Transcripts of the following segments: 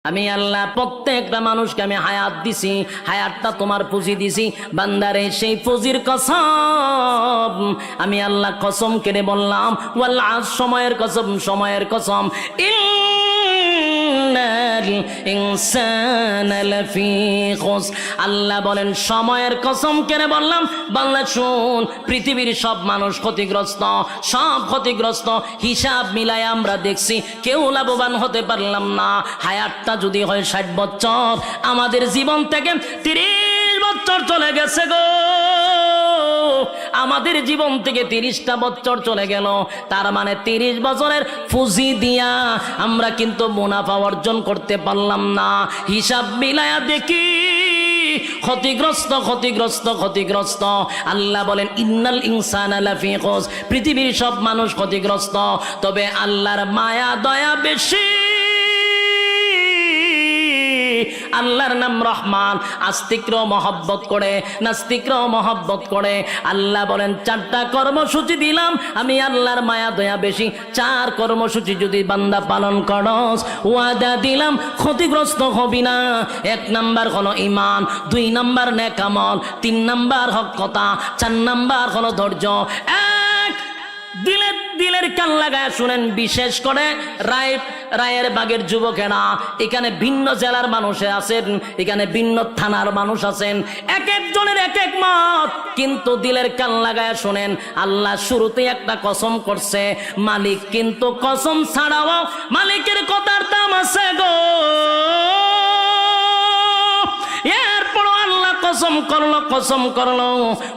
আমি আল্লাহ প্রত্যেকটা মানুষকে আমি হায়াত দিছি, হায়াতটা তোমার পুঁজি দিছি বান্দারে, সেই পুঁজির কসম আমি আল্লাহ কসম কেটে বললাম, ওয়াল সময়ের কসম, সময়ের কসম, ইন্নাল ইনসানা লাফি খুসর। আল্লাহ বলেন সময়ের কসম কেটে বললাম, বান্দা শুন, পৃথিবীর সব মানুষ ক্ষতিগ্রস্ত, সব ক্ষতিগ্রস্ত। হিসাব মিলাই আমরা দেখছি কেউ লাভবান হতে পারলাম না। হায়াতটা যদি হয় 60 বছর, আমাদের জীবন থেকে 30 বছর চলে গেছে গো, আমাদের জীবন থেকে 30টা বছর চলে গেল। তার মানে 30 বছরের পুঁজি দিয়া আমরা কিন্তু মুনাফা অর্জন করতে পারলাম না। হিসাব মিলায়া দেখি ক্ষতিগ্রস্ত, ক্ষতিগ্রস্ত, ক্ষতিগ্রস্ত। আল্লাহ বলেন ইন্নাল ইনসানা লাফি খুসর, পৃথিবীর সব মানুষ ক্ষতিগ্রস্ত, তবে আল্লাহর মায়া দয়া বেশি। আল্লাহর নাম রহমান, আস্তিকরাও মহব্বত করে, নাস্তিকরাও মহব্বত করে। আল্লাহ বলেন 4টা কর্মসূচি দিলাম, আমি আল্লাহর মায়া দয়া বেশি। 4 কর্মসূচি যদি বান্দা পালন করস, ওয়াদা দিলাম ক্ষতিগ্রস্ত হবি না। 1 নাম্বার হলো ঈমান, 2 নাম্বার নেক আমল, 3 নাম্বার হক কথা, 4 নাম্বার হলো ধৈর্য। দিলের কান লাগায় শুনেন, বিশেষ করে রায়ের বাগের যুবকেরা, এখানে ভিন্ন জেলার মানুষ আছেন, এখানে ভিন্ন থানার মানুষ আছেন, এক একজনের এক এক মত, কিন্তু দিলের কান লাগায় শুনেন। আল্লাহ শুরুতে একটা কসম করছে, মালিক কিন্তু কসম ছাড়াও মালিকের কথার দাম আছে গো। কসম করলো, কসম করলো,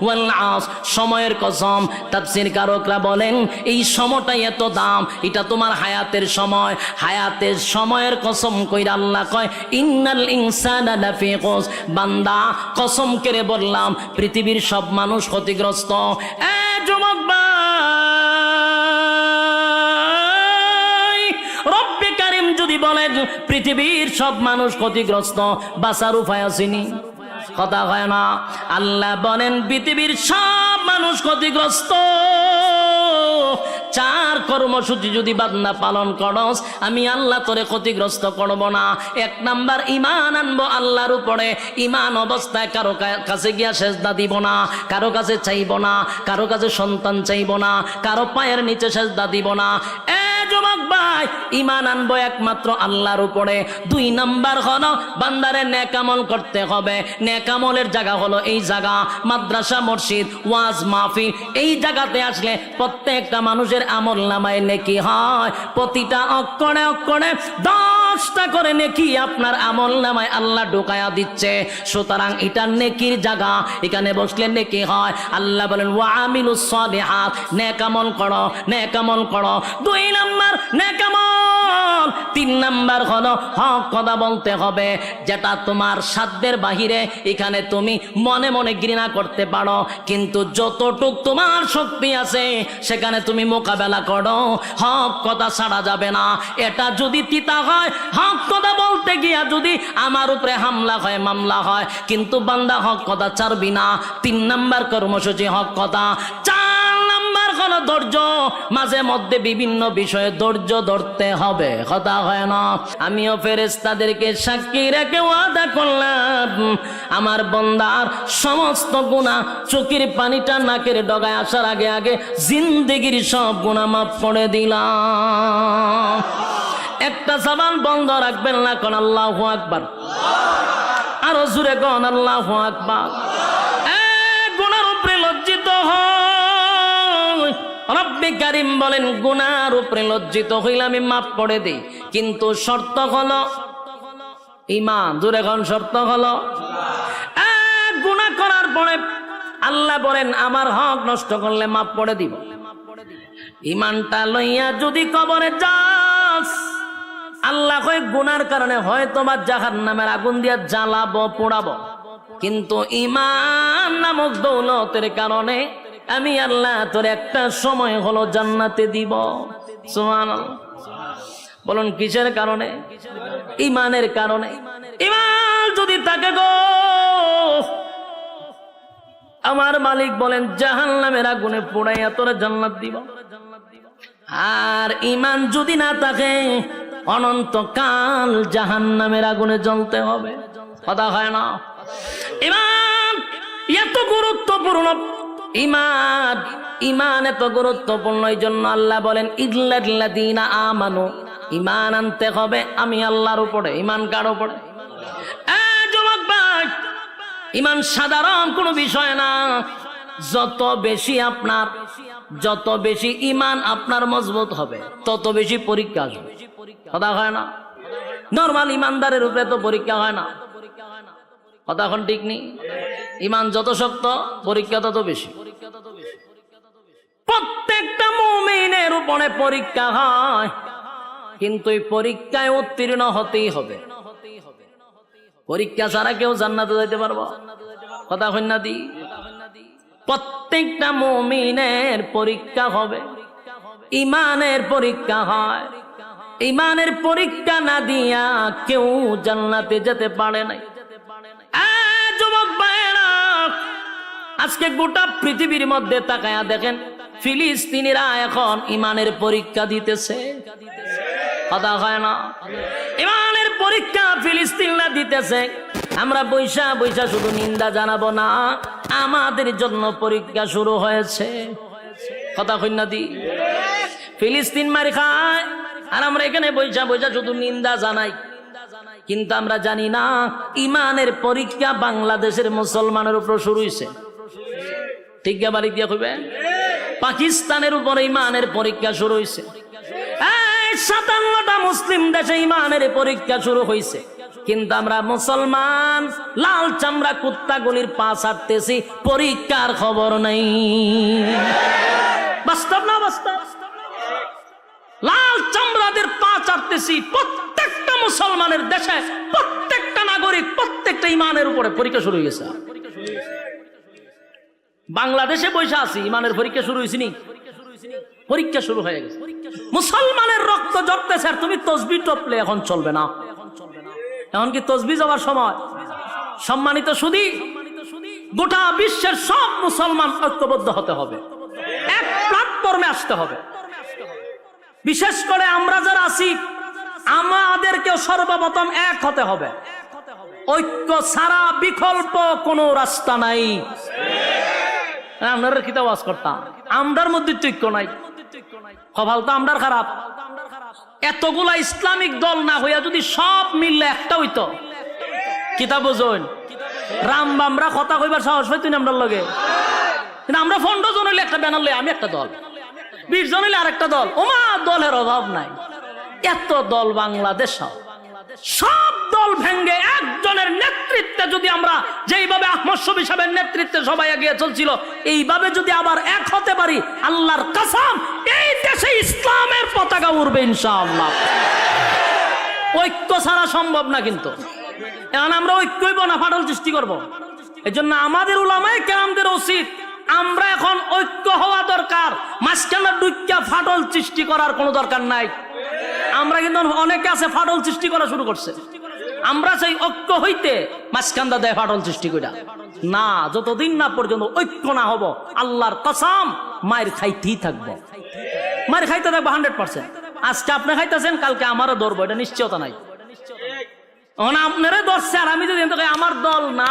ওয়াল আস, সময়ের কসম। তাফসীর কারকরা বলেন এই সময়টাই এত দাম, এটা তোমার হায়াতের সময়, হায়াতের সময়ের কসম কইরা আল্লাহ কয় ইন্নাল ইনসানা লাফি খুসর। বান্দা কসম করে বললাম পৃথিবীর সব মানুষ ক্ষতিগ্রস্ত। এ যুবক ভাই, রব্বে কারীম যদি বলেন পৃথিবীর সব মানুষ ক্ষতিগ্রস্ত, বাঁচার উপায় আসেনি, কথা হয় না। আল্লাহ বলেন পৃথিবীর সব মানুষ ক্ষতিগ্রস্ত। 4 কর্মসূচি যদি বান্দা পালন করস, আমি আল্লাহ তোরে ক্ষতিগ্রস্ত করব না। 1 নাম্বার ঈমান আনবো আল্লাহর উপরে, ঈমান অবস্থায় কারো কাছে গিয়া সেজদা দিব না, কারো কাছে চাইব না, কারো কাছে সন্তান চাইব না, কারো পায়ের নিচে সেজদা দিব না। যুবক ভাই, ঈমান আনবো একমাত্র আল্লাহর উপরে। 2 নাম্বার হলো বান্দারে নেক আমল করতে হবে। নেক আমলের জায়গা হলো এই জায়গা, মাদ্রাসা, মসজিদ, ওয়াজ মাহফিল। এই জায়গাতে আসলে প্রত্যেকটা মানুষের আমল নামায় নেকি হয়, প্রতিটা অক্ষরে অক্ষরে 10টা করে নেকি আপনার আমল নামায় আল্লাহ ঢুকায়া দিচ্ছে। সুতরাং এটা নেকির জায়গা, এখানে বসলে নেকি হয়। আল্লাহ বলেন ওয়া আমিলুস সালিহাত, নেক আমল করো, নেক আমল করো। 2 নাম্বার নেক আমল। 3 নাম্বার হলো হক কথা বলতে হবে, যেটা তোমার সাধ্যের বাহিরে। এখানে তুমি মনে মনে ঘৃণা করতে পারো, কিন্তু যতটুক তোমার শক্তি আছে সেখানে তুমি মোকাবেলা করো। হক কথা ছাড়া যাবে না। এটা যদি তিতা হয়, হক কথা বলতে গিয়া যদি আমার উপরে হামলা হয়, মামলা হয়, কিন্তু বান্দা হক কথা ছাড়বি না। 3 নাম্বার কর্মসূচি হক কথা। 4 নাম্বার হলো ধৈর্য। মাঝে মধ্যে বিভিন্ন বিষয়ে ধৈর্য ধরতে হবে, কথা হয় না। আমিও ফেরেশতাদেরকে সাক্ষী রেখে ওয়াদা করলাম, আমার বান্দার সমস্ত গুনাহ, চোখের পানিটা নাকের ডগায় আসার আগে আগে জিন্দেগির সব গুনাহ মাফ করে দিলাম। একটা জবান বন্ধ রাখবেন না, কোন আল্লাহু আকবার। আরো জোরে কোন আল্লাহু আকবার। গুনার উপরে লজ্জিত হয়, রব্বে কারীম বলেন গুনার উপরে লজ্জিত হইলে আমি মাফ করে দেই, কিন্তু শর্ত হলো ঈমান। জোরে কোন শর্ত হলো? গুনাহ করার পরে আল্লাহ বলেন আমার হক নষ্ট করলে মাফ করে দিব। ঈমানটা লইয়া যদি কবরে যাস, আল্লাহ কয় গুনার কারণে হয়তো বা জাহান্নামের আগুন দিয়া জ্বালাবো, পোড়াবো, কিন্তু ঈমান নামক দৌলতের কারণে আমি আল্লাহ তোর একটা সময় হলো জান্নাতে দিব। সুবহানাল্লাহ। বলুন কিসের কারণে? ঈমানের কারণে। ঈমান যদি থাকে গো, আমার মালিক বলেন জাহান্নামের আগুনে পোড়াইয়া তোরে জান্নাত দিব। আর ঈমান যদি না থাকে, অনন্তকাল জাহান্নামের আগুনে জ্বলতে হবে। কথা হয় না? ঈমান এত গুরুত্বপূর্ণ, ঈমান ঈমান এত গুরুত্বপূর্ণ, এই জন্য আল্লাহ বলেন ইল্লাল্লাযীনা আমানু, ঈমান আনতে হবে আমি আল্লাহর উপরে। ঈমান কার উপরে? যুবক ভাই, ঈমান সাধারণ কোনো বিষয় না। যত বেশি ঈমান আপনার মজবুত হবে, তত বেশি পরীক্ষা আসবে। কথা হয় না? নরমাল ঈমানদারের উপরে তো পরীক্ষা হয় না। কথা এখন ঠিক নেই? ঈমান যত শক্ত, পরীক্ষা তত বেশি। প্রত্যেকটা মুমিনের উপরে পরীক্ষা হয়, কিন্তু এই পরীক্ষায় উত্তীর্ণ হতেই হবে। পরীক্ষা ছাড়া কেউ জান্নাতে যাইতে পারবো? কথা হয় না দি? প্রত্যেকটা মুমিনের পরীক্ষা হবে, ঈমানের পরীক্ষা হয়। ঈমানের পরীক্ষা না দিয়া কেউ জান্নাতে যেতে পারে নাই। যুবক ভাইরা, আজকে গোটা পৃথিবীর মধ্যে তাকায়া দেখেন, ফিলিস্তিনিরা এখন ঈমানের পরীক্ষা দিতেছে। কথা হয় না? ঈমানের পরীক্ষা ফিলিস্তিনিরা দিতেছে। আমরা বৈশা বৈশা শুধু নিন্দা জানাবো না, আমাদের জন্য পরীক্ষা শুরু হয়েছে। কথা কই না দি? ফিলিস্তিন মার খায়, আর আমরা এখানে বৈশা বৈশা শুধু নিন্দা জানাই, কিন্তু আমরা জানি না ঈমানের পরীক্ষা বাংলাদেশের মুসলমানের উপর শুরু হয়েছে। ঠিক বাড়ি দিয়া কইবে? পাকিস্তানের উপর ঈমানের পরীক্ষা শুরু হয়েছে। 57টা মুসলিম দেশে ঈমানের পরীক্ষা শুরু হয়েছে, কিন্তু আমরা মুসলমান লাল চামড়া কুত্তাগুলির পা ছাড়তেছি, পরীক্ষার খবর নাই। বাস্তব না বাস্তব? লাল চামড়াদের পা চাড়তেছি প্রত্যেকটা মুসলমানের দেশে, প্রত্যেকটা নাগরিক, প্রত্যেকটা ঈমানের উপরে পরীক্ষা শুরু হয়ে গেছে। বাংলাদেশে বসে আছি, ঈমানের পরীক্ষা শুরু হয়েছে নি? পরীক্ষা শুরু হয়ে গেছে। মুসলমানের রক্ত ঝরতেছে, আর তুমি তসবিহ টপলে এখন চলবে না। এখন কি তসবিহ যাওয়ার সময়? সম্মানিত সুধী, গোটা বিশ্বের সব মুসলমান ঐক্যবদ্ধ হতে হবে, এক প্ল্যাটফর্মে আসতে হবে। বিশেষ করে আমরা যারা আছি, আমাদেরকেও সর্বপ্রথম এক হতে হবে। ঐক্য ছাড়া বিকল্প কোনো রাস্তা নাই। আপনারা কিতাব ওয়াজ করতাম, আমরার মধ্যে তো ঐক্য নাই। কপাল তো আমরার খারাপ। এতগুলা ইসলামিক দল না হইয়া যদি সব মিললে একটা হইতো, কিতাব বোঝেন রামবামরা কথা কইবার সাহস হইতো না আমরার লগে। কিন্তু আমরা 15 জন হইলে একটা ব্যানার লই, আমি একটা দল, 20 জন হইলে আরেকটা দল। ওমা, দলের অভাব নাই। এত দল বাংলাদেশ, সব দল ভেঙ্গে একজনের নেতৃত্বে যদি আমরা যেইভাবে আহমদ শফী সাহেবের নেতৃত্বে সবাই এগিয়ে চলছিল, এইভাবে যদি আবার এক হতে পারি, আল্লাহর কসম এই দেশে ইসলামের পতাকা উড়বে ইনশাআল্লাহ। ঐক্য ছাড়া সম্ভব না। কিন্তু এখন আমরা ঐক্যই না ফাটল সৃষ্টি করব। এই জন্য আমাদের উলামায়ে কেরামদের উচিত, আমরা এখন ঐক্য হওয়া দরকার। মাঝখানে দুইটা ফাটল সৃষ্টি করার কোনো দরকার নাই। আমরা কিন্তু অনেকে আছে ফাটল সৃষ্টি করা শুরু করছে। আমরা সেই ঐক্য হইতে মাঝখানটা দেয় ফাটল সৃষ্টি করা না। যতদিন না পর্যন্ত ঐক্য না হব, আল্লাহর কসম মায়ের খাইতেই থাকবো, মায়ের খাইতে থাকবো 100%। আজকে আপনি খাইতেছেন, কালকে আমারও ধরবো, এটা নিশ্চয়তা নাই। আপনারা ধরছে, আর আমি যদি আমার দল না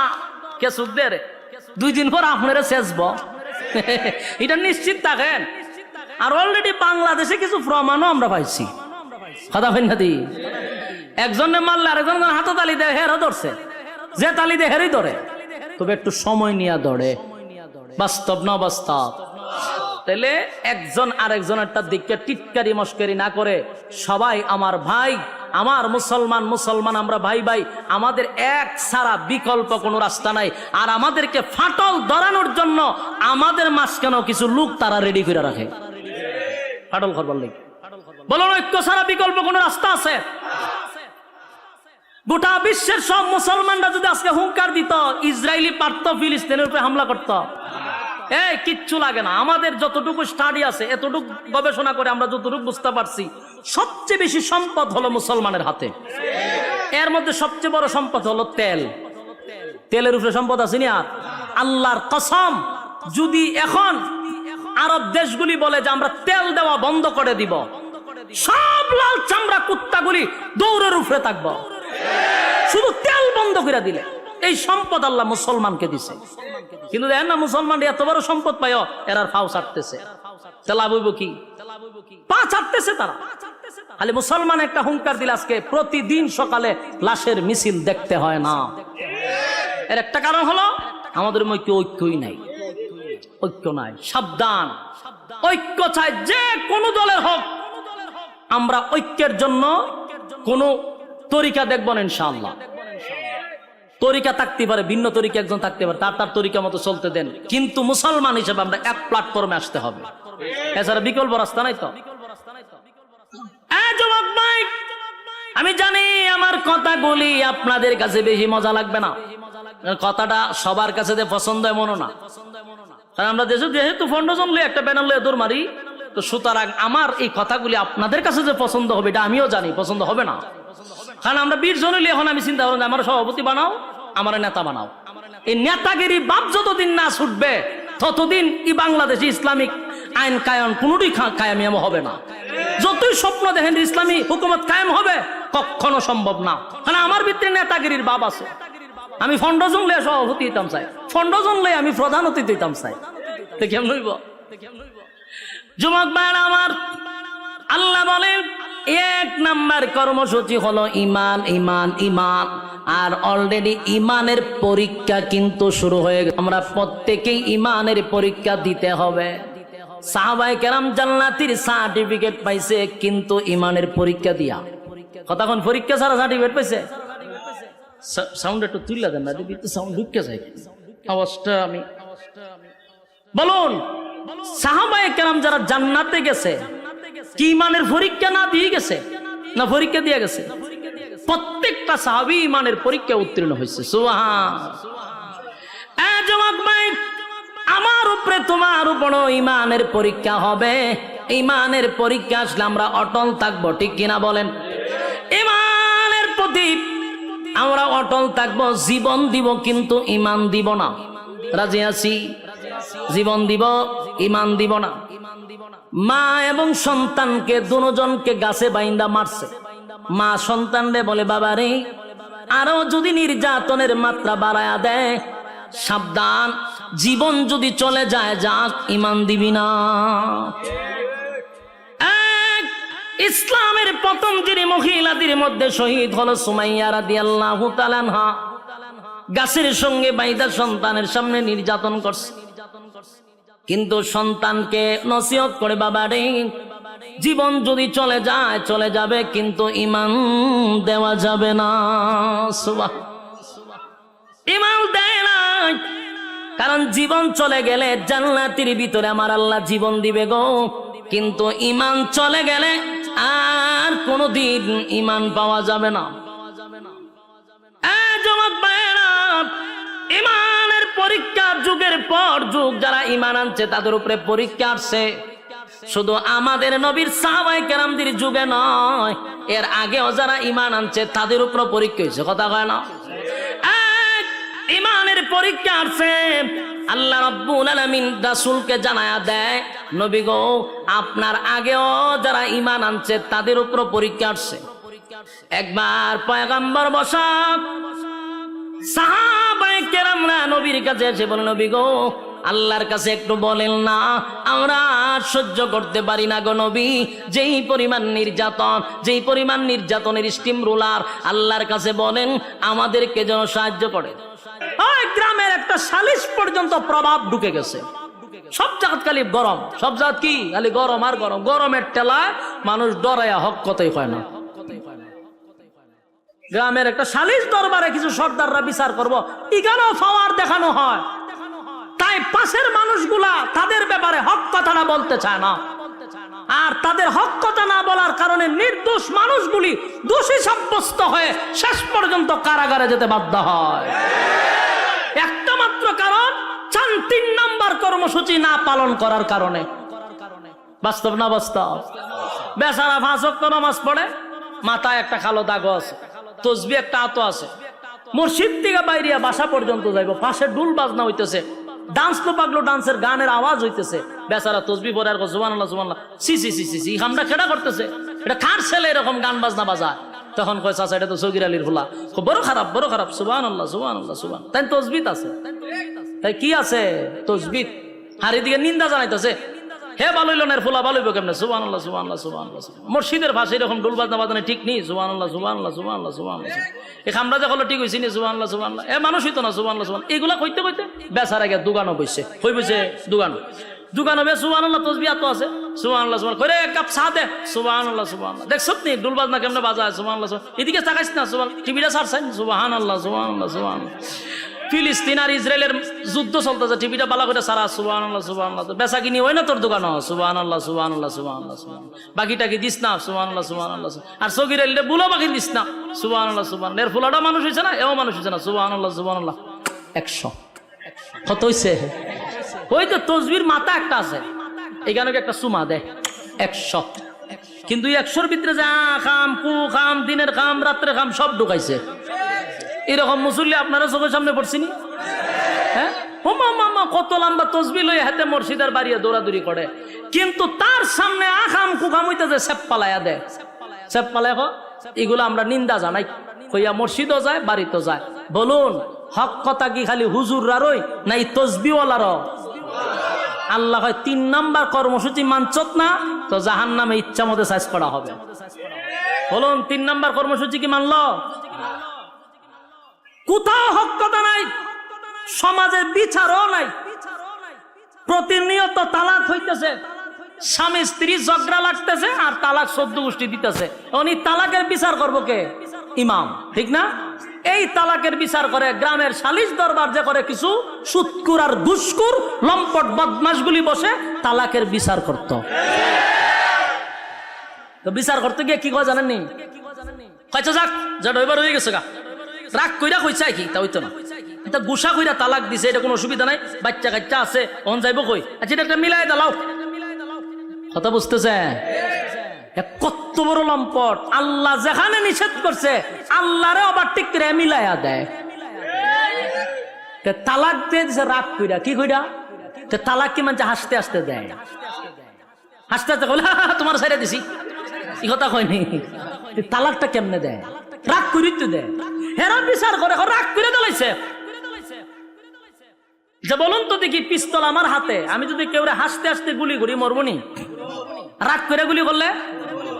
কে সুখদের 2 দিন পর আপনারা শেষব, এটা নিশ্চিত থাকেন। আর অলরেডি বাংলাদেশে কিছু প্রমাণও আমরা পাইছি। কথা হয় না দি? একজনে মারলে আরেকজন হাতে তালি দেয়, হেরও ধরছে। যে তালি দেয় হেরই ধরে, তবে একটু সময় নিয়ে ধরে। বাস্তব না বাস্তব? তাহলে একজন আরেকজনেরটা দিকে টিটকারি মস্করি না করে সবাই আমার ভাই, আমার মুসলমান মুসলমান, আমরা ভাই ভাই, আমাদের এক ছাড়া বিকল্প কোনো রাস্তা নাই। আর আমাদেরকে ফাটল ধরানোর জন্য আমাদের মাঝখানেও কিছু লোক তারা রেডি করে রাখে ফাটল করবার লাগে। বলুন, ঐক্য ছাড়া বিকল্প কোনো রাস্তা আছে? গোটা বিশ্বের সব মুসলমানরা যদি আজকে হুঙ্কার দিত, ইসরায়েলি পারত ফিলিস্তিনের উপরে হামলা করত, কিচ্ছু লাগে না। আমাদের যতটুকু স্টাডি আছে, এতটুকু গবেষণা করে আমরা যতটুকু বুঝতে পারছি, সবচেয়ে বেশি সম্পদ হলো মুসলমানের হাতে। এর মধ্যে সবচেয়ে বড় সম্পদ হলো তেল। তেলের উপরে সম্পদ আছে না? আর আল্লাহর কসম, যদি এখন আরব দেশগুলি বলে যে আমরা তেল দেওয়া বন্ধ করে দিব, সব লাল চামড়া কুত্তাগুলি দৌড়ের উপরে থাকবো, শুধু তেল বন্ধ করে দিলে। এই সম্পদ আল্লাহ মুসলমানকে দিছে, কিন্তু দেখেন না মুসলমান এত বড় সম্পদ পায় এরা ফাও ছাড়তেছে, লাভ হইব কি? পা ছাড়তেছে তারা। খালি মুসলমান একটা হুঙ্কার দিলে আজকে প্রতিদিন সকালে লাশের মিছিল দেখতে হয় না। এর একটা কারণ হলো আমাদের মধ্যে ঐক্যই নাই, ঐক্য নাই। সাবধান, ঐক্য চাই যে কোনো দলের হোক। আমরা ঐক্যের জন্য কোন তরিকা দেখব না ইনশাআল্লাহ। তরিকা থাকতে পারে, ভিন্ন তরিকা একজন থাকতে পারে, তার তরিকা মতো চলতে দেন, কিন্তু মুসলমান হিসেবে আমরা এক প্ল্যাটফর্মে আসতে হবে, এছাড়া বিকল্প রাস্তা নাই। তো যুবক ভাই, আমি জানি আমার কথাগুলি আপনাদের কাছে বেশি মজা লাগবে না, কথাটা সবার কাছে যে পছন্দ এমনও না, কারণ আমরা দেশে যেহেতু 15 জন একটা প্যানেল দৌড় মারি, তো সুতরাং আমার এই কথাগুলি আপনাদের কাছে যে পছন্দ হবে এটা আমিও জানি পছন্দ হবে না। কারণ আমরা 20 জন হলে এখন আমি চিন্তা করলাম আমার সভাপতি বানাও, আমার নেতা বানাও। এই নেতাগিরি বাপ যতদিন না ছুটবে ততদিন এই বাংলাদেশে ইসলামিক আইন কায়ন কোনটি কায়েম হবে না। যতই স্বপ্ন দেখেন ইসলামী হুকুমত কায়েম হবে, কখনো সম্ভব না। কারণ আমার ভিতরে নেতাগিরির বাপ আছে। আমি 15 জন লে সভাপতি হইতাম চাই, 15 জন লে আমি প্রধান অতিথি হইতাম চাই, তো কেমন হইব? যুবক ভাইরা আমার, আল্লাহ বলেন 1 নাম্বার কর্মসূচি হলো ইমান, ইমান, ইমান। আর অলরেডি ইমানের পরীক্ষা কিন্তু শুরু হয়ে গেছে। আমরা প্রত্যেকেই ইমানের পরীক্ষা দিতে হবে। সাহাবায়ে কেরাম জান্নাতীর সার্টিফিকেট পাইছে কিন্তু ইমানের পরীক্ষা দিয়া। কতক্ষণ পরীক্ষা ছাড়া সার্টিফিকেট পাইছে? সাউন্ড একটু তুললা দেন না, দিদি তো সাউন্ড ঢুকে যায় আওয়াজটা। আমি বলুন, সাহাবায়ে কেরাম যারা জান্নাতে গেছে কি ইমানের পরীক্ষা না দিয়ে গেছে না পরীক্ষা দিয়ে গেছে? প্রত্যেকটা সাহাবী ইমানের পরীক্ষা উত্তীর্ণ হয়েছে। সুবহান। যুবক ভাই, আমার উপরে তোমার উপর ইমানের পরীক্ষা হবে। ইমানের পরীক্ষা আসলে আমরা অটল থাকবো, ঠিক কিনা বলেন? ইমানের প্রতি আমরা অটল থাকবো, জীবন দিব কিন্তু ইমান দিব না। রাজি আছি? জীবন দিব, ইমান দিব না। মা এবং সন্তানকে দুজনকে গাছে বাইন্দা মারছে। মা সন্তানরে বলে, বাবা রে, আরো যদি নির্যাতনের মাত্রা বাড়ায়া দেয়, সাবধান, জীবন যদি চলে যায় যাক, ইমান দিবি না। ইসলামের প্রথম যিনি মহিলাদের মধ্যে শহীদ হলো সুমাইয়া রাদিয়াল্লাহু তাআলা আনহা। গাছের সঙ্গে বাইদা সন্তানের সামনে নির্যাতন করছে, কিন্তু সন্তানকে নসিহত করে, বাবা রে, জীবন যদি চলে যায় চলে যাবে, কিন্তু ইমান দেওয়া যাবে না। ইমান দেয় না, কারণ জীবন চলে গেলে জান্নাতের ভিতরে আমার আল্লাহ জীবন দিবে গো, কিন্তু ইমান চলে গেলে আর কোনদিন ইমান পাওয়া যাবে না। যুবক ভাইরা, ইমানের পরীক্ষা যুগের পর যুগ যারা ইমান আনছে তাদের উপরে পরীক্ষা আসছে। শুধু আমাদের নবীর সাহাবায়ে কেরামদের যুগে নয়, এর আগেও যারা ইমান আনছে তাদের উপর পরীক্ষা হয়েছে। কথা কয় না? ইমানের পরীক্ষা আসছে। আল্লাহ রাব্বুল আলামিন রাসূলকে জানায়া দেয়, নবী গো, আপনার আগেও যারা ইমান আনছে তাদের উপর পরীক্ষা আসছে। একবার পয়গম্বর বসা সাহাবায়ে কেরামরা নবীর কাছে এসে বলে, নবী গো, আল্লাহর কাছে একটু বলেন না, আমরা সহ্য করতে পারি না গো নবী। যেই পরিমাণ নির্যাতন, যেই পরিমাণ নির্যাতনের স্টিম রোলার, আল্লাহর কাছে বলেন আমাদেরকে যেন সাহায্য করে। ওই গ্রামের একটা সালিশ পর্যন্ত প্রভাব ঢুকে গেছে। সব জায়গা খালি গরম, সব জায়গা কি খালি গরম আর গরম। গরমের টেলায় মানুষ ডরাইয়া হক কথাই হয় না। গ্রামের একটা সালিশ দরবারে কিছু সর্দাররা বিচার করবো, এখানেও পাওয়ার দেখানো হয়। তাই পাশের মানুষগুলা তাদের ব্যাপারে হক কথাটা বলতে চায় না, আর তাদের হক কথা না বলার কারণে নির্দোষ মানুষগুলি দোষী সাব্যস্ত হয়ে শেষ পর্যন্ত কারাগারে যেতে বাধ্য হয়। একটা মাত্র কারণ, 3 নাম্বার কর্মসূচি না পালন করার কারণে। বাস্তব না বাস্তব? বেচারা 5 ওয়াক্ত নামাজ পড়ে, মাথায় একটা কালো দাগ আছে, তসবিহ একটা আতো আছে, মসজিদ থেকে বাইরিয়া বাসা পর্যন্ত যাইব, পাশে ডুল বাজনা হইতেছে, ডান্স তো পাগলো ডান্সের গানের আওয়াজ হইতেছে, বেচারা তসবিহ পড়ে আর সুবহানাল্লাহ সুবহানাল্লাহ। সি সি সি সি সি, আমরা খেড়া করতেছে। এটা কার ছেলে এরকম গান বাজনা বাজায়? তখন কয় চাচা এটা তো সগির আলীর ফুলা। বড় খারাপ, বড় খারাপ। সুবহানাল্লাহ, সুবহানাল্লাহ, সুবহান। তাই তসবিত আছে, তাই কি আছে? তসবিত। আর এদিকে নিন্দা জানাইতেছে, হে বালইলনের ফুলা বালইব কেমনে? সুবহানাল্লাহ, সুবহানাল্লাহ, সুবহানাল্লাহ। মসজিদের ভাষায় এরকম ডোল বাজনা বাজানো ঠিক নেই। সুবহানাল্লাহ, সুবহানাল্লাহ, সুবহানাল্লাহ, সুবহানাল্লাহ। এই খামরা যে হলো ঠিক হইছে নি? সুবহানাল্লাহ, সুবহানাল্লাহ। এ মানুষ হইতো না। সুবহানাল্লাহ, সুবহানাল্লাহ। এগুলা কইতে কইতে বেচারা গিয়া দোকানও বসছে। কই বসে? দোকান। দোকানে বে সুবহানাল্লাহ তসবিহ তো আছে। সুবহানাল্লাহ, সুবহানাল্লাহ করে এক কাপ চা দে। সুবহানাল্লাহ, সুবহানাল্লাহ। দেখছত নি ডোল বাজনা কেমনে বাজায়? সুবহানাল্লাহ, সুবহানাল্লাহ। এদিকে তাকাইস না। সুবহানাল্লাহ, টিভিটা ছাড়ছেন। সুবহানাল্লাহ, সুবহানাল্লাহ, সুবহানাল্লাহ। ফিলিস্তিন আর ইসরায়েলের যুদ্ধ চলতেছে, টিভিটা বালা করে সারা। সুবহানাল্লাহ, সুবহানাল্লাহ। বেচা কিনি হয় না তোর দোকান? সুবহানাল্লাহ, সুবহানাল্লাহ, সুবহানাল্লাহ, সুবহানাল্লাহ। বাকিটা কি দিস না? সুবহানাল্লাহ, সুবহানাল্লাহ। আর সগির আলীরে বুলো বাকি দিস না। সুবহানাল্লাহ, সুবহানাল্লাহ। এর ফুলাটা মানুষ হইছে না, এও মানুষ হইছে না। সুবহানাল্লাহ, সুবহানাল্লাহ। 100 কত হইছে? ওই তো তসবির মাথা একটা আছে, এখানে একটা সুমা দেয় 100। কিন্তু 100-র ভিতরে যা খাম, কু খাম, দিনের খাম, রাত্রে খাম সব ঢুকাইছে। এরকম মুসল্লি আপনারা চোখের সামনে পড়ছিনি? হ্যাঁ, মামা কত লম্বা তসবি লই হাতে মসজিদের বাড়িয়ে দৌড়াদৌড়ি করে, কিন্তু তার সামনে আখাম কুখাম হইতেছে সেপ পালাইয়া দেয়। সেপ পালায় এগুলো আমরা নিন্দা জানাই। কইয়া মসজিদও যায়, বাড়িতেও যায়। বলুন হক কথা কি খালি হুজুররারই না এই তসবিওয়ালারও? আল্লাহ হয় 3 নাম্বার কর্মসূচি মানছত না তো জাহান্নামে ইচ্ছা মতো সাইজ করা হবে। বলুন 3 নাম্বার কর্মসূচি কি মানলো? কোথাও হক কথা নাই, সমাজের বিচারও নাই। প্রতিনিয়ত তালাক হইতেছে, স্বামী স্ত্রী ঝগড়া লাগতেছে আর তালাক 14 গোষ্ঠী দিতেছে। উনি তালাকের বিচার করবো কে? ইমাম, ঠিক না? এই তালাকের বিচার করে গ্রামের সালিশ দরবার যে করে কিছু সুৎকুর আর ঘুষখোর লম্পট বদমাশগুলি বসে তালাকের বিচার করত। তো বিচার করতে গিয়ে কি কয় জানেননি? কয়টা যাক যা ডইবার হয়ে গেছে গা, রাগ কইরা কইছে কি তা হইতো না। এটা গুসা কইরা তালাক দিছে, এটা কোনো অসুবিধা নাই। বাচ্চা কাচ্চা আছে, অন যাইব কই? আচ্ছা এটা একটা মিলাই দাও। কথা বুঝতেছে? কত বড় লম্পট! আল্লাহ যেখানে নিষেধ করছে আল্লাহরে আবার ঠিক করে মিলাইয়া দেয়। তালাক দিয়ে দিছে রাগ কইরা। কি কইরা? তালাক কি মানে হাসতে হাসতে দেয়? হাসতে হাসতে বলে তোমার ছেড়ে দিছি, এই কথা কয়নি। তালাকটা কেমনে দেয়? রাগ করি তো দেয়। হেরা বিচার করে রাগ করে দিলাইছে। যে বলুন তো দেখি, পিস্তল আমার হাতে, আমি যদি কেউ হাসতে হাসতে গুলি করি মরবনি? রাগ করে গুলি করলে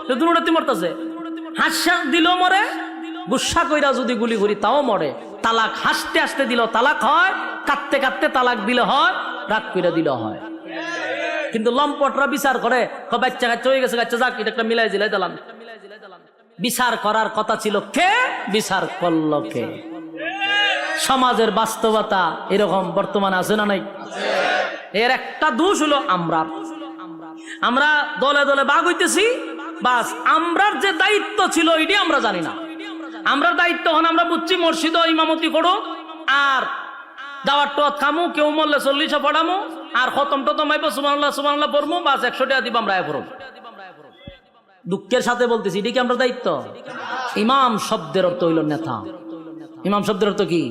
দুটোতে মরতেছে। হাসা দিল মরে, গুসা কইরা যদি গুলি করি তাও মরে। তালাক হাসতে হাসতে দিল তালাক হয়, কাঁদতে কাঁদতে তালাক দিলে হয়, রাগ কইরা দিল হয়। কিন্তু লম্পটরা বিচার করে বাচ্চা কাচ্চা হয়ে গেছে, গাচ্চা যাক এটা একটা মিলাই দিলাই দিলাম। বিচার করার কথা ছিল কে? বিচার করলো কে? সমাজের বাস্তবতা এরকম বর্তমানে আছে না নাই? এর একটা দোষ হলো আমরা দলে দলে বাগ হইতেছি, বাস আমরার যে দায়িত্ব ছিল এটি আমরা জানি না। আমরা দায়িত্ব হন আমরা বুঝছি মসজিদ ইমামতি করো আর দাওয়াত টাওয়াত খামু, কেউ মরলে 40 পড়ামু আর খতম টতম আইব সুবহানাল্লাহ সুবহানাল্লাহ পড়মু, বাস 100 টাকা দিব আমরা পড়ব। দুঃখের সাথে বলতেছি এটি কি আমরা দায়িত্ব? ইমাম শব্দের অর্থ হইল নেতা। ইমাম শব্দের অর্থ কি?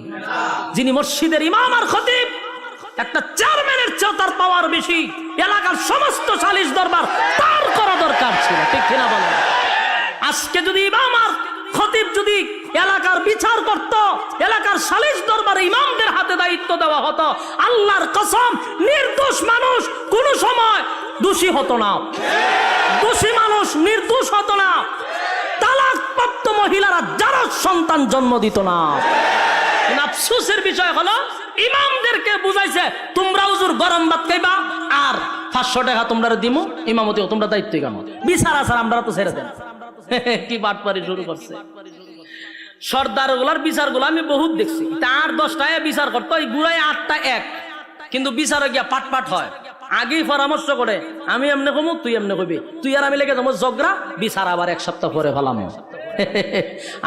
যিনি মসজিদের ইমাম আর খতিব। একটা চেয়ারম্যানের চেয়ে তার পাওয়ার বেশি। এলাকার সমস্ত সালিশ দরবার তার করা দরকার ছিল, ঠিক কিনা বলেন? আজকে যদি ইমাম আর খতিব যদি এলাকার বিচার করত, এলাকার সালিশ দরবারে ইমামদের হাতে দায়িত্ব দেওয়া হতো, আল্লাহর কসম নির্দোষ মানুষ কোন সময় দোষী হতো না, দোষী মানুষ নির্দোষ হতো না, তালাকপ্রাপ্ত মহিলারা যারা সন্তান জন্ম দিত না। আফসোসের বিষয় হলো ইমামদেরকে বুঝাইছে তোমরা হুজুর গরম ভাত খাইবা আর 500 টাকা তোমরা দিমু, ইমামতি তোমরা দায়িত্ব কেন? বিচার আসার আমরা তো ছেড়ে দেন। কি বাটপারি শুরু করছে। সর্দার গুলার বিচার গুলো আমি বহুত দেখছি। 8-10টায় বিচার করতো, এই গুড়ায় 8টা এক, কিন্তু বিচারে গিয়া পাট পাট হয়। আগেই পরামর্শ করে আমি এমনি কমু, তুই এমনি কবি, তুই আর আমি লেগে যাবো ঝগড়া, বিচার আবার 1 সপ্তাহ পরে ফেলাম।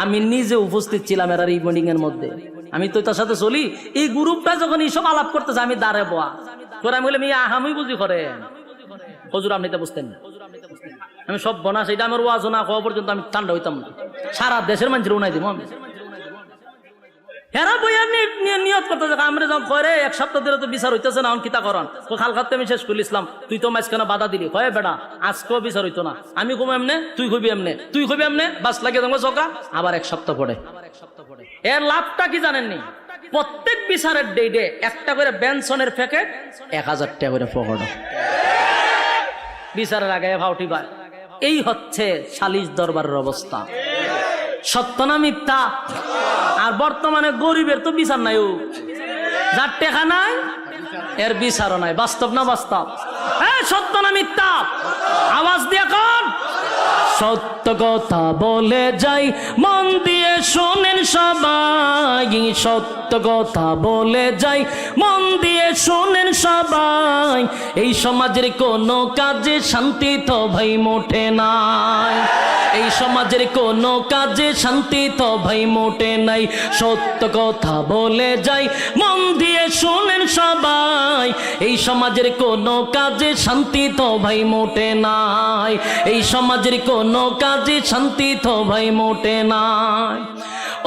আমি নিজে উপস্থিত ছিলাম এর এই মিটিং এর মধ্যে। আমি তো তার সাথে চলি, এই গ্রুপটা যখন এইসব আলাপ করতেছে আমি দাঁড়ে বোয়া করে আমি বললাম আমি বুঝি করে হুজুর আপনি তো বুঝতেন না। আমি সব বনাস, এটা আমার ওয়াজ না হওয়া পর্যন্ত আমি ঠান্ডা হইতাম না। সারা দেশের মানুষের উনাই দিব আমি। হেরা বইয়া নিয়ত করতে যাক আমরা যখন করে এক সপ্তাহ ধরে তো বিচার হইতেছে না, কিতা করান খাল খাতে আমি শেষ করে ইসলাম, তুই তো মাঝখানে বাধা দিলি, কয়ে বেটা আজকেও বিচার হইতো না, আমি কম এমনে তুই কবি এমনে, তুই কবি এমনে, বাস লাগে তোমার চোখা, আবার এক সপ্তাহ পরে। এর লাভটা কি জানেননি? প্রত্যেক বিচারের ডেটে একটা করে বেনসনের প্যাকেট 1000 টাকা করে পকেট, বিচারের আগে ভাউটি পায়। এই হচ্ছে সালিশ দরবারের অবস্থা। সত্য না মিথ্যা? আর বর্তমানে গরিবের তো বিচার নাই, ও যার টেকা নাই এর বিচারও নাই। বাস্তব না বাস্তব? হ্যাঁ, সত্য না মিথ্যা? আওয়াজ দিয়ে কোন সত্য কথা বলে যাই, মন দিয়ে শোনেন সবাই, সত্য কথা বলে যাই, মন দিয়ে শোনেন সবাই, এই সমাজের কোনো কাজে শান্তি তো ভাই মোটে নাই, এই সমাজের কোনো কাজে শান্তি তো ভাই মোটে নাই। সত্য কথা বলে যাই, মন দিয়ে শোনেন সবাই, এই সমাজের কোনো কাজে শান্তি তো ভাই মোটে নাই, এই সমাজের কোনো কাজে শান্তি তো ভাই মোটে নাই।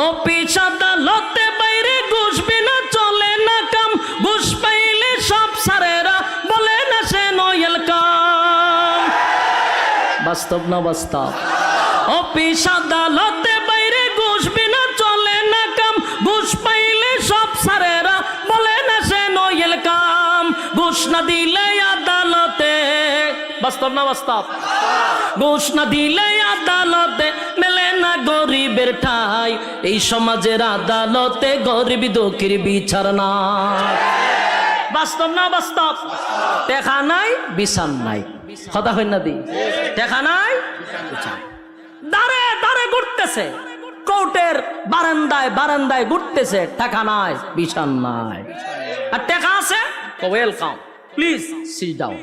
অফিস আদালতে বাইরে ঘুষ বিনা চলে না কাম, ঘুষ পাইলে সব সারেরা বলে না সে নয়েল কাম। বাস্তব না বাস্তব? অফিস আদালতে বাইরে ঘুষ বিনা চলে না কাম, ঘুষ পাইলে সব সারেরা বলে না সে নয়েল কাম। ঘুষ না দিলে আদালতে, বাস্তব না বাস্তব? ঘুষ না দিলে আদালতে মেলে না গরিবের ঠাই, এই সমাজের আদালতে গরিব দুঃখীর বিচার না। বাস্তব না বাস্তব? দেখা নাই বিচার নাই, কথা হয় না দি? দেখা নাই বিচার, দাঁড়ে দাঁড়ে ঘুরতেছে, কোর্টের বারান্দায় বারান্দায় ঘুরতেছে, টাকা নাই বিচার নাই। আর টাকা আছে, ওয়েলকাম, প্লিজ সিট ডাউন।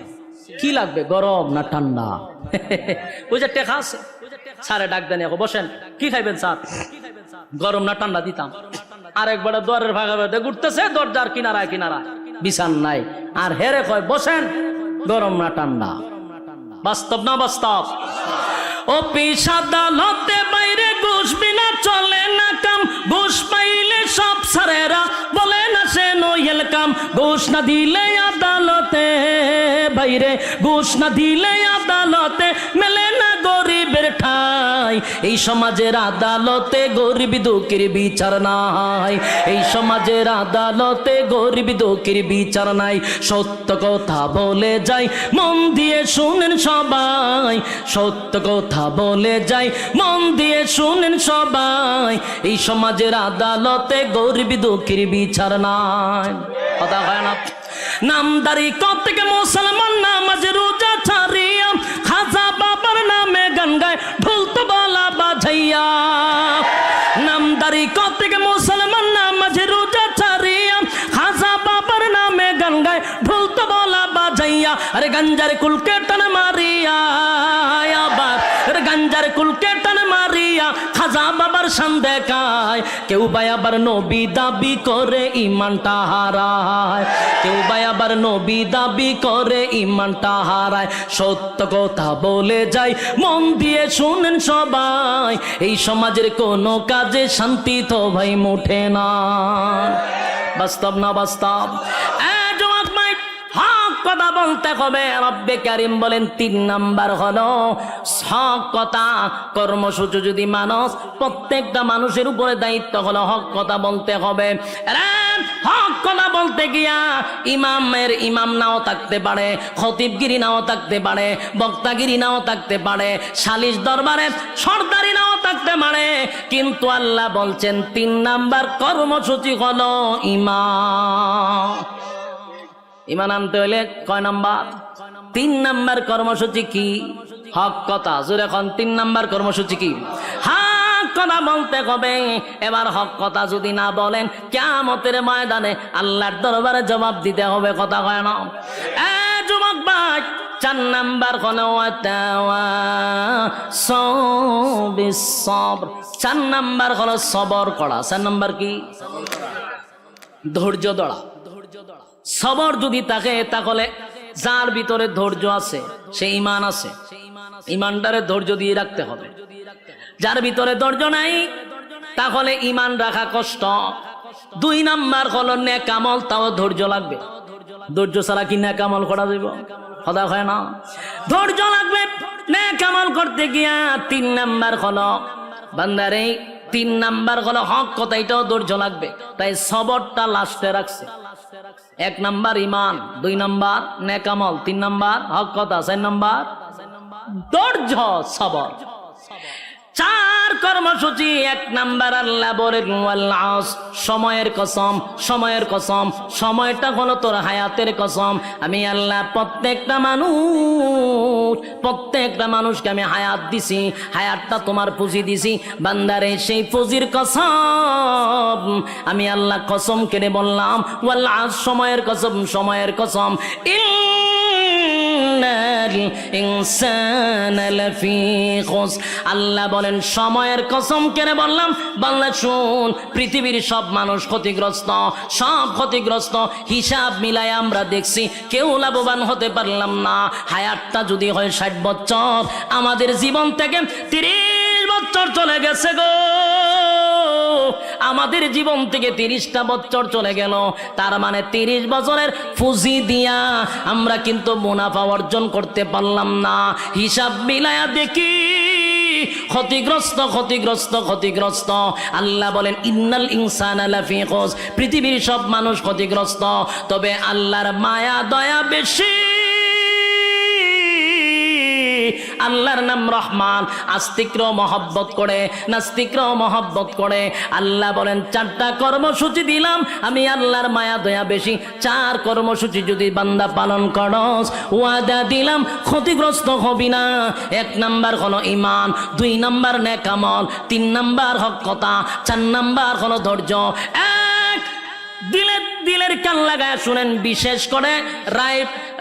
কি লাগবে, গরম না ঠান্ডা? ওই যে টেকা আছে, স্যারে ডাক দেন, বসেন, কি খাইবেন স্যার? গরম না ঠান্ডা দিতাম। আরেকবার দরের ভাগা ভাগে ঘুরতেছে, দরজার কিনারায় কিনারা, বিচার নাই। আর হেরে কয় বসেন, গরম না ঠান্ডা। বাস্তব না বাস্তব? অফিস আদালতে বাইরে ঘুষ বিনা চলে না কাম, ঘুষ পাইলে সব সারেরা বলে না সে নয়েল কাম। ঘুষ না দিলে আদালতে বাইরে, ঘুষ না দিলে আদালতে মেলে না গরিবের ঠাই, এই সমাজের আদালতে গরিব দুঃখীর বিচার নাই, এই সমাজের আদালতে গরিব দুঃখীর বিচার নাই। সত্য কথা বলে যাই, মন দিয়ে শুনেন সবাই, সত্য কথা বলে যাই, মন দিয়ে শুনেন সবাই, এই সমাজের আদালতে গরিব দুঃখীর বিচার নাই। কথা হয় না? নামদারি কত থেকে মুসলমান নামাজ রোজা ছাড়িয়া, খাজা বাবার নামে গান গায় ঢোল তবলা বাজাইয়া। নামদারি কত থেকে মুসলমান নামাজ রোজা ছাড়িয়া, খাজা বাবার নামে গান গায় ঢোল তবলা বাজাইয়া। আরে গঞ্জার কুলকে টান মারিয়া, আবার গঞ্জার কুলকে টান মারিয়া খাজা বাবার শান দেখায়। কেউ ভাই আবার নবী দাবি করে ইমানটা হারায়, কেউ ভাই আবার নবী দাবি করে ইমানটা হারায়। সত্য কথা বলে যাই, মন দিয়ে শুনেন সবাই, এই সমাজের কোনো কাজে শান্তি তো ভাই মুঠে না। বাস্তব না বাস্তব? কথা বলতে হবে। রব্বে কারিম বলেন 3 নাম্বার হলো হক কথা। কর্মসূচি যদি মানুষ, প্রত্যেকটা মানুষের উপরে দায়িত্ব হলো হক কথা বলতে হবে। হক কথা বলতে গিয়া ইমামের ইমাম নাও থাকতে পারে, খতিবগিরি নাও থাকতে পারে, বক্তাগিরি নাও থাকতে পারে, সালিশ দরবারে সর্দারি নাও থাকতে পারে, কিন্তু আল্লাহ বলছেন 3 নাম্বার কর্মসূচি হলো ইমাম। ইমান আনতে হইলে কয় নাম্বার? 3 নাম্বার কর্মসূচি কি? হক কথা। জোরে এখন 3 নাম্বার কর্মসূচি কি? হক কথা বলতে হবে। এবার হক কথা যদি না বলেন, কিয়ামতের ময়দানে আল্লাহর দরবারে জবাব দিতে হবে। কথা কয় না? যুবক ভাই, 4 নাম্বার হলো 4 নাম্বার হলো সবর করা। 4 নাম্বার কি? ধৈর্য ধরা। সবর যদি থাকে, তাহলে যার ভিতরে ধৈর্য আছে সে ঈমান আছে, ঈমানটারে ধৈর্য দিয়ে রাখতে হবে। যার ভিতরে ধৈর্য নাই, তাহলে ঈমান রাখা কষ্ট। 2 নাম্বার হলো নেক আমল, তাও ধৈর্য লাগবে। ধৈর্য ছাড়া কি নেক আমল করা যাবে? কথা হয় না, ধৈর্য লাগবে নেক আমল করতে গিয়া। 3 নাম্বার হলো বান্দারে, 3 নাম্বার হলো হক কথা, এটাও ধৈর্য লাগবে। তাই সবরটা লাস্টে রাখছে। 1 নাম্বার ঈমান, 2 নাম্বার নেক আমল, 3 নাম্বার হক কথা, 4 নাম্বার ধৈর্য সবর। 4 কর্মসূচি। 1 নাম্বার আল্লাহ বলেন ওয়াল আস, সময়ের কসম, সময়ের কসম। সময়টা হলো তোর হায়াতের কসম। আমি আল্লাহ প্রত্যেকটা মানুষকে আমি হায়াত দিছি, হায়াতটা তোমার পুঁজি দিছি বান্দারে, সেই পুঁজির কসম আমি আল্লাহ কসম কেড়ে বললাম ওয়াল আস, সময়ের কসম, সময়ের কসম। আল্লাহ বলেন সময়ের কসম কেন বললাম? বাংলা শুন, পৃথিবীর সব মানুষ ক্ষতিগ্রস্ত, সব ক্ষতিগ্রস্ত। হিসাব মিলাই আমরা দেখছি কেউ লাভবান হতে পারলাম না। হায়াতটা যদি হয় 60 বছর, আমাদের জীবন থেকে 30 বছর চলে গেছে গো। আমাদের জীবন থেকে 30টা বছর চলে গেল। তার মানে 30 বছরের পুঁজি দিয়া আমরা কিন্তু মুনাফা অর্জন করতে পারলাম না। হিসাব মিলায়া দেখি ক্ষতিগ্রস্ত, ক্ষতিগ্রস্ত, ক্ষতিগ্রস্ত। আল্লাহ বলেন ইন্নাল ইনসানা লাফি খুস, পৃথিবীর সব মানুষ ক্ষতিগ্রস্ত। তবে আল্লাহর মায়া দয়া বেশি। আল্লাহর নাম রহমান, আস্তিকরাও মহব্বত করে, নাস্তিকরাও মহব্বত করে। আল্লাহ বলেন 4টা কর্মসূচি দিলাম, আমি আল্লাহর মায়া দয়া বেশি। 4 কর্মসূচি যদি বান্দা পালন করস, ওয়াদা দিলাম ক্ষতিগ্রস্ত হবি না। 1 নাম্বার হলো ঈমান, 2 নাম্বার নেক আমল, 3 নাম্বার হক কথা, 4 নাম্বার হলো ধৈর্য। দিলের কান লাগায় শুনেন, বিশেষ করে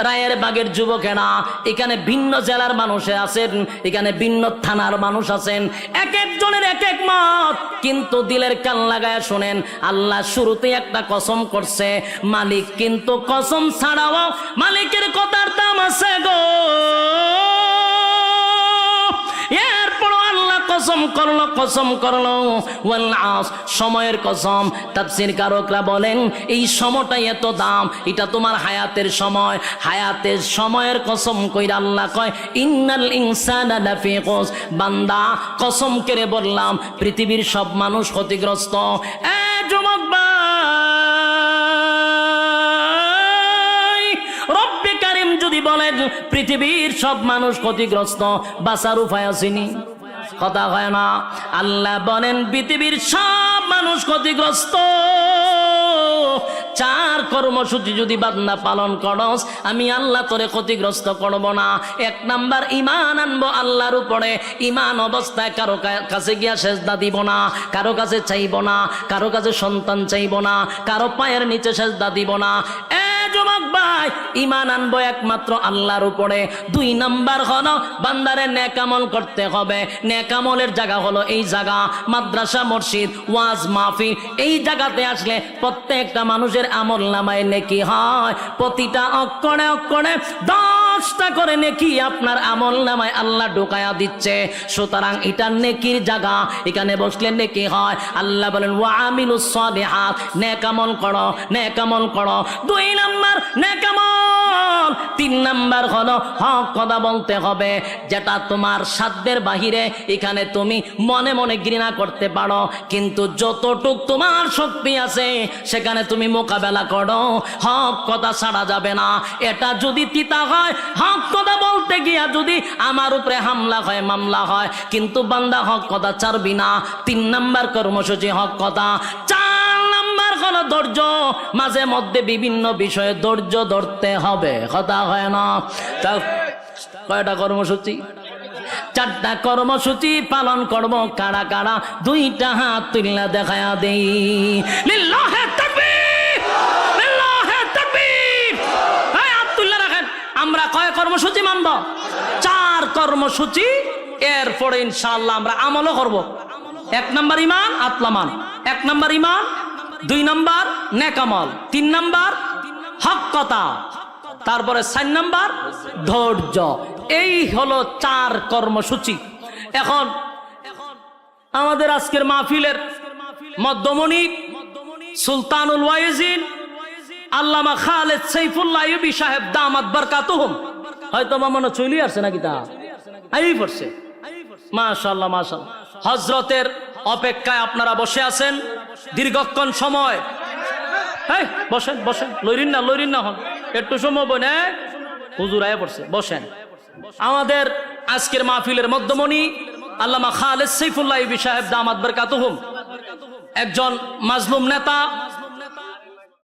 রায়ের বাগের যুবকেরা, এখানে ভিন্ন জেলার মানুষ আছেন, এখানে ভিন্ন থানার মানুষ আছেন, এক একজনের এক এক মত, কিন্তু দিলের কান লাগায় শুনেন। আল্লাহ শুরুতে একটা কসম করছে, মালিক কিন্তু কসম ছাড়াও মালিকের কথার দাম আছে গো। এরপরও আল্লাহ কসম করলো, কসম করলো ওয়াল আস, সময়ের কসম। তাফসীর কারকরা বলেন এই সময়টা এত দাম, এটা তোমার হায়াতের সময়। হায়াতের সময়ের কসম কইরা আল্লাহ কয় ইন্নাল ইনসানা লাফি খুস, বান্দা কসম করে বললাম পৃথিবীর সব মানুষ ক্ষতিগ্রস্ত। যুবক ভাই, রব্বে কারীম যদি বলেন পৃথিবীর সব মানুষ ক্ষতিগ্রস্ত, বাঁচার উপায় আসেনি? কথা হয় না। আল্লাহ বলেন পৃথিবীর সব মানুষ ক্ষতিগ্রস্ত। 4 কর্মসূচি যদি বান্দা পালন করস, আমি আল্লাহ তোরে ক্ষতিগ্রস্ত করব না। 1 নাম্বার ঈমান আনবো আল্লাহর উপরে। ঈমান অবস্থায় কারো কাছে গিয়া সেজদা দিব না, কারো কাছে চাইব না, কারো কাছে সন্তান চাইব না, কারো পায়ের নিচে সেজদা দিব না। যুবক ভাই, ঈমান আনবো একমাত্র আল্লাহর উপরে। 2 নাম্বার হলো বান্দারে নেক আমল করতে হবে। নেক আমলের জায়গা হলো এই জায়গা, মাদ্রাসা, মসজিদ, ওয়াজ মাহফিল। এই জায়গাতে আসলে প্রত্যেকটা মানুষের আমল নামায় নেকি হয়। প্রতিটা অক্ষরে অক্ষরে 10টা করে নেকি আপনার আমল নামায় আল্লাহ ঢোকায়া দিচ্ছে। সুতরাং এটা নেকির জায়গা, এখানে বসলে নেকি হয়। আল্লাহ বলেন ওয়া আমিলুস সালিহাত, নেক আমল করো, নেক আমল করো। 2 নাম্বার নেক আমল। 3 নাম্বার হলো হক কথা বলতে হবে, যেটা তোমার সাধ্যের বাহিরে। এখানে তুমি মনে মনে ঘৃণা করতে পারো, কিন্তু যতটুক তোমার শক্তি আছে সেখানে তুমি মোকাবেলা করো। হক কথা ছাড়া যাবে না। এটা যদি তিতা হয়, হক কথা বলতে গিয়া যদি আমার উপরে হামলা হয়, মামলা হয়, কিন্তু বান্দা হক কথা ছাড়বি না। 3 নাম্বার কর্মসূচি হক কথা। 4 নাম্বার হলো ধৈর্য। মাঝে মধ্যে বিভিন্ন বিষয়ে ধৈর্য ধরতে হবে, কথা হয় না। কয়টা কর্মসূচি? 4টা কর্মসূচি পালন করব। কারা কারা? 2টা হাত তুললা দেখায়া দেই। লিল্লাহে তাকবীর, লিল্লাহে তাকবীর। এই হাত তুললা রাখেন। আমরা কয় কর্মসূচি মানব? 4 কর্মসূচি। এরপরে ইনশাআল্লাহ আমরা আমলও করব। 1 নাম্বার ঈমান, আত্মামান। 1 নাম্বার ঈমান, 2 নাম্বার নেক আমল, 3 নাম্বার হক কথা, তারপরে 4 নাম্বার ধৈর্য। এই হলো 4 কর্মসূচি। এখন আমাদের আজকের মাহফিলের মধ্যমণি সুলতানুল ওয়াইজিন আল্লামা খালেদ সাইফুল্লাহ আইয়ুবী সাহেব দামাত বারকাতুহুম, হয়তো মনে চলি আসছে নাকি তা এই পড়ছে। মাশাআল্লাহ মাশাআল্লাহ। হযরতের অপেক্ষায় আপনারা বসে আছেন দীর্ঘক্ষণ সময়। এই বসেন বসেন, লইরিন না হন, একটু সময় বনে হুজুর আয়া পড়ছে, বসেন। আমাদের আজকের মাহফিলের মধ্যমণি আল্লামা খালেদ সাইফুল্লাহ আইয়ুবী সাহেব দামাত বারকাতুহুম একজন মাজলুম নেতা,